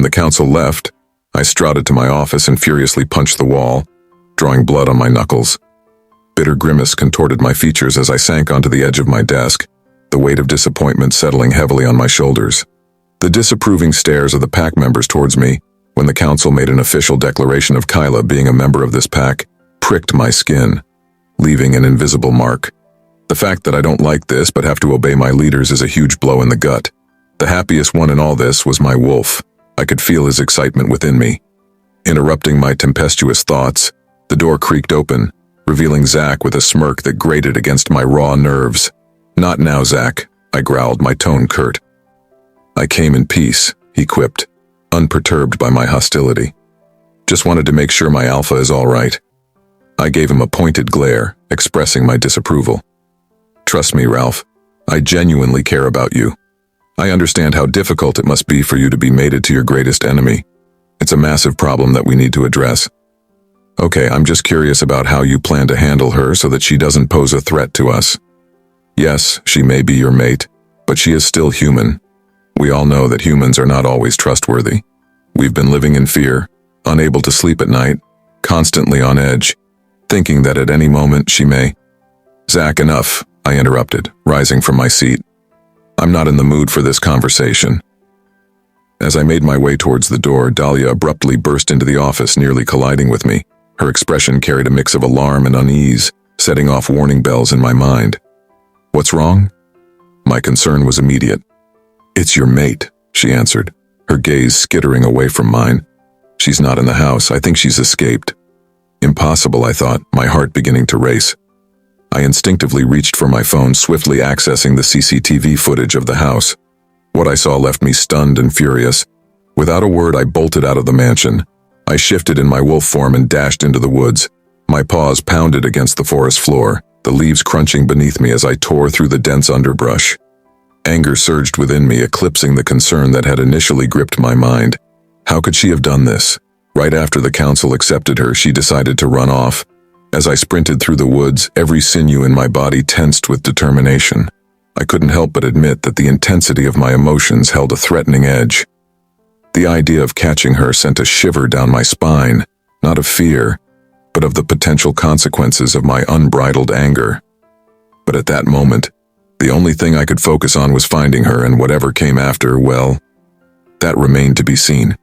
the council left, I strutted to my office and furiously punched the wall, drawing blood on my knuckles. Bitter grimace contorted my features as I sank onto the edge of my desk, the weight of disappointment settling heavily on my shoulders. The disapproving stares of the pack members towards me, when the council made an official declaration of Kyla being a member of this pack, pricked my skin, leaving an invisible mark. The fact that I don't like this but have to obey my leaders is a huge blow in the gut. The happiest one in all this was my wolf. I could feel his excitement within me. Interrupting my tempestuous thoughts, the door creaked open, revealing Zach with a smirk that grated against my raw nerves. "Not now, Zach," I growled, my tone curt. "I came in peace," he quipped, unperturbed by my hostility. "Just wanted to make sure my alpha is all right." I gave him a pointed glare, expressing my disapproval. "Trust me, Ralph. I genuinely care about you. I understand how difficult it must be for you to be mated to your greatest enemy. It's a massive problem that we need to address. Okay, I'm just curious about how you plan to handle her so that she doesn't pose a threat to us. Yes, she may be your mate, but she is still human. We all know that humans are not always trustworthy. We've been living in fear, unable to sleep at night, constantly on edge, thinking that at any moment she may—" "Zach, enough," I interrupted, rising from my seat. "I'm not in the mood for this conversation." As I made my way towards the door, Dahlia abruptly burst into the office, nearly colliding with me. Her expression carried a mix of alarm and unease, setting off warning bells in my mind. "What's wrong?" My concern was immediate. "It's your mate," she answered, her gaze skittering away from mine. "She's not in the house. I think she's escaped." Impossible, I thought, my heart beginning to race. I instinctively reached for my phone, swiftly accessing the CCTV footage of the house. What I saw left me stunned and furious. Without a word, I bolted out of the mansion. I shifted in my wolf form and dashed into the woods. My paws pounded against the forest floor, the leaves crunching beneath me as I tore through the dense underbrush. Anger surged within me, eclipsing the concern that had initially gripped my mind. How could she have done this? Right after the council accepted her, she decided to run off. As I sprinted through the woods, every sinew in my body tensed with determination. I couldn't help but admit that the intensity of my emotions held a threatening edge. The idea of catching her sent a shiver down my spine, not of fear, but of the potential consequences of my unbridled anger. But at that moment, the only thing I could focus on was finding her, and whatever came after, well, that remained to be seen.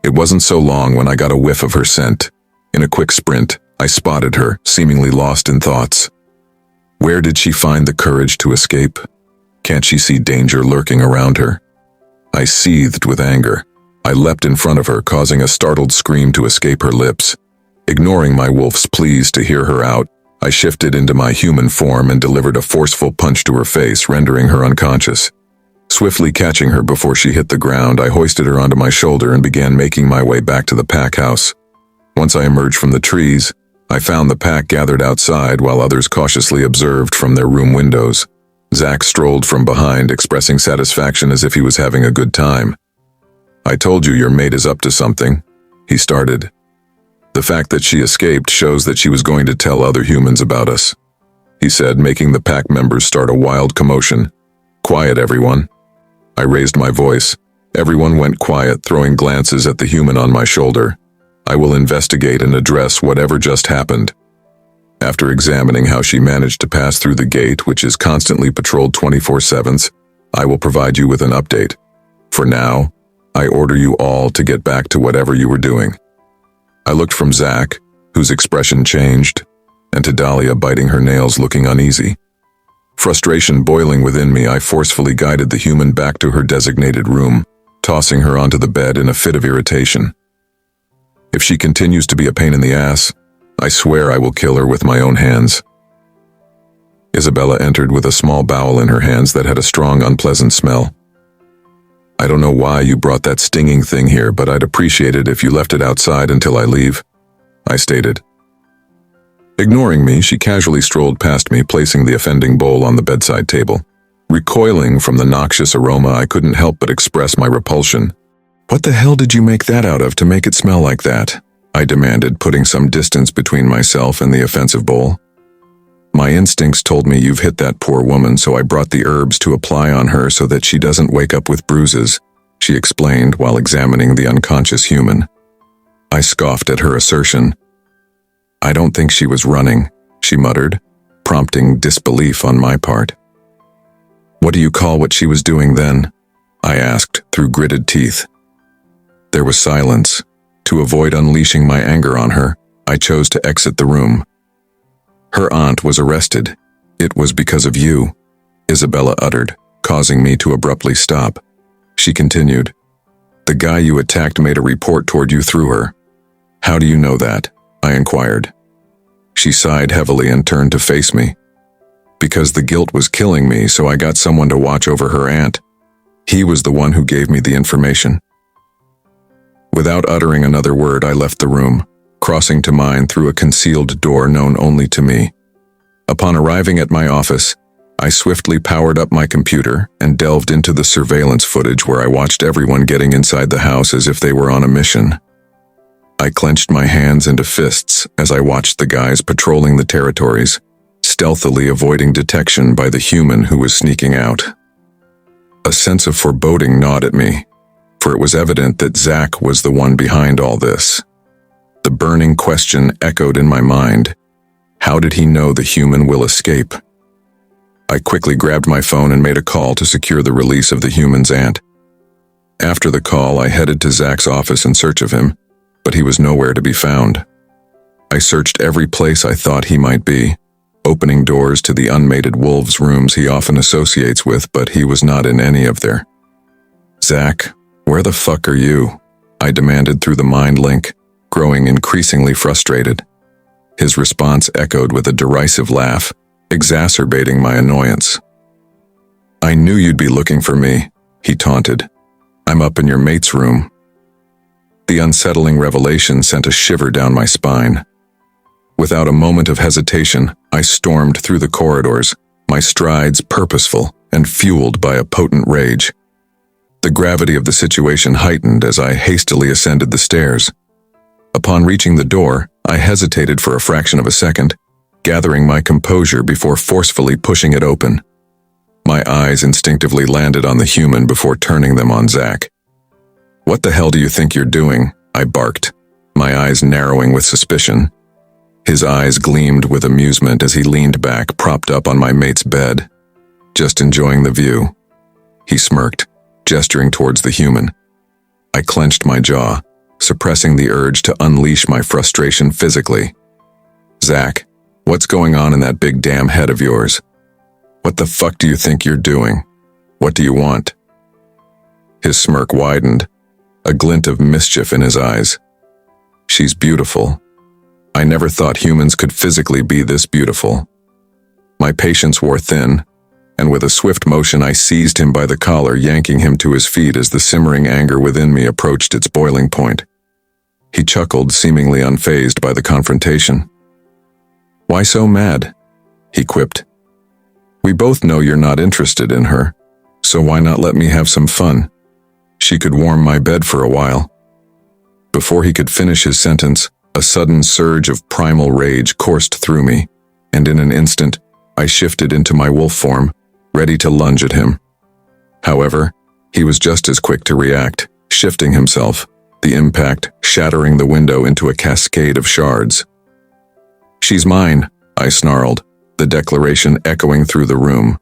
It wasn't so long when I got a whiff of her scent. In a quick sprint, I spotted her, seemingly lost in thoughts. Where did she find the courage to escape? Can't she see danger lurking around her? I seethed with anger. I leapt in front of her, causing a startled scream to escape her lips. Ignoring my wolf's pleas to hear her out, I shifted into my human form and delivered a forceful punch to her face, rendering her unconscious. Swiftly catching her before she hit the ground, I hoisted her onto my shoulder and began making my way back to the pack house. Once I emerged from the trees, I found the pack gathered outside while others cautiously observed from their room windows. Zach strolled from behind, expressing satisfaction as if he was having a good time. "I told you your mate is up to something," he started. "The fact that she escaped shows that she was going to tell other humans about us," he said, making the pack members start a wild commotion. "Quiet, everyone." I raised my voice. Everyone went quiet, throwing glances at the human on my shoulder. "I will investigate and address whatever just happened. After examining how she managed to pass through the gate, which is constantly patrolled 24/7, I will provide you with an update. For now, I order you all to get back to whatever you were doing." I looked from Zach, whose expression changed, and to Dahlia, biting her nails, looking uneasy. Frustration boiling within me, I forcefully guided the human back to her designated room, tossing her onto the bed in a fit of irritation. If she continues to be a pain in the ass, I swear I will kill her with my own hands. Isabella entered with a small bowel in her hands that had a strong, unpleasant smell. "I don't know why you brought that stinging thing here, but I'd appreciate it if you left it outside until I leave," I stated. Ignoring me, she casually strolled past me, placing the offending bowl on the bedside table. Recoiling from the noxious aroma, I couldn't help but express my repulsion. "What the hell did you make that out of to make it smell like that?" I demanded, putting some distance between myself and the offensive bowl. "My instincts told me you've hit that poor woman, so I brought the herbs to apply on her so that she doesn't wake up with bruises," she explained while examining the unconscious human. I scoffed at her assertion. I don't think she was running, she muttered, prompting disbelief on my part. What do you call what she was doing then? I asked through gritted teeth. There was silence. To avoid unleashing my anger on her, I chose to exit the room. Her aunt was arrested. It was because of you, Isabella uttered, causing me to abruptly stop. She continued, the guy you attacked made a report toward you through her. How do you know that? I inquired. She sighed heavily and turned to face me. Because the guilt was killing me, so I got someone to watch over her aunt. He was the one who gave me the information. Without uttering another word, I left the room, crossing to mine through a concealed door known only to me. Upon arriving at my office, I swiftly powered up my computer and delved into the surveillance footage where I watched everyone getting inside the house as if they were on a mission. I clenched my hands into fists as I watched the guys patrolling the territories, stealthily avoiding detection by the human who was sneaking out. A sense of foreboding gnawed at me, for it was evident that Zach was the one behind all this. The burning question echoed in my mind. How did he know the human will escape? I quickly grabbed my phone and made a call to secure the release of the human's aunt. After the call, I headed to Zach's office in search of him, but he was nowhere to be found. I searched every place I thought he might be, opening doors to the unmated wolves' rooms he often associates with, but he was not in any of there. Zach, where the fuck are you? I demanded through the mind link, growing increasingly frustrated. His response echoed with a derisive laugh, exacerbating my annoyance. I knew you'd be looking for me, he taunted. I'm up in your mate's room. The unsettling revelation sent a shiver down my spine. Without a moment of hesitation, I stormed through the corridors, my strides purposeful and fueled by a potent rage. The gravity of the situation heightened as I hastily ascended the stairs. Upon reaching the door, I hesitated for a fraction of a second, gathering my composure before forcefully pushing it open. My eyes instinctively landed on the human before turning them on Zach. What the hell do you think you're doing? I barked, my eyes narrowing with suspicion. His eyes gleamed with amusement as he leaned back, propped up on my mate's bed. Just enjoying the view. He smirked, gesturing towards the human. I clenched my jaw, suppressing the urge to unleash my frustration physically. Zach, what's going on in that big damn head of yours? What the fuck do you think you're doing? What do you want? His smirk widened, a glint of mischief in his eyes. She's beautiful. I never thought humans could physically be this beautiful. My patience wore thin, and with a swift motion I seized him by the collar, yanking him to his feet as the simmering anger within me approached its boiling point. He chuckled, seemingly unfazed by the confrontation. Why so mad? He quipped. We both know you're not interested in her, so why not let me have some fun? She could warm my bed for a while. Before he could finish his sentence, a sudden surge of primal rage coursed through me, and in an instant, I shifted into my wolf form, ready to lunge at him. However, he was just as quick to react, shifting himself, the impact shattering the window into a cascade of shards. She's mine, I snarled, the declaration echoing through the room.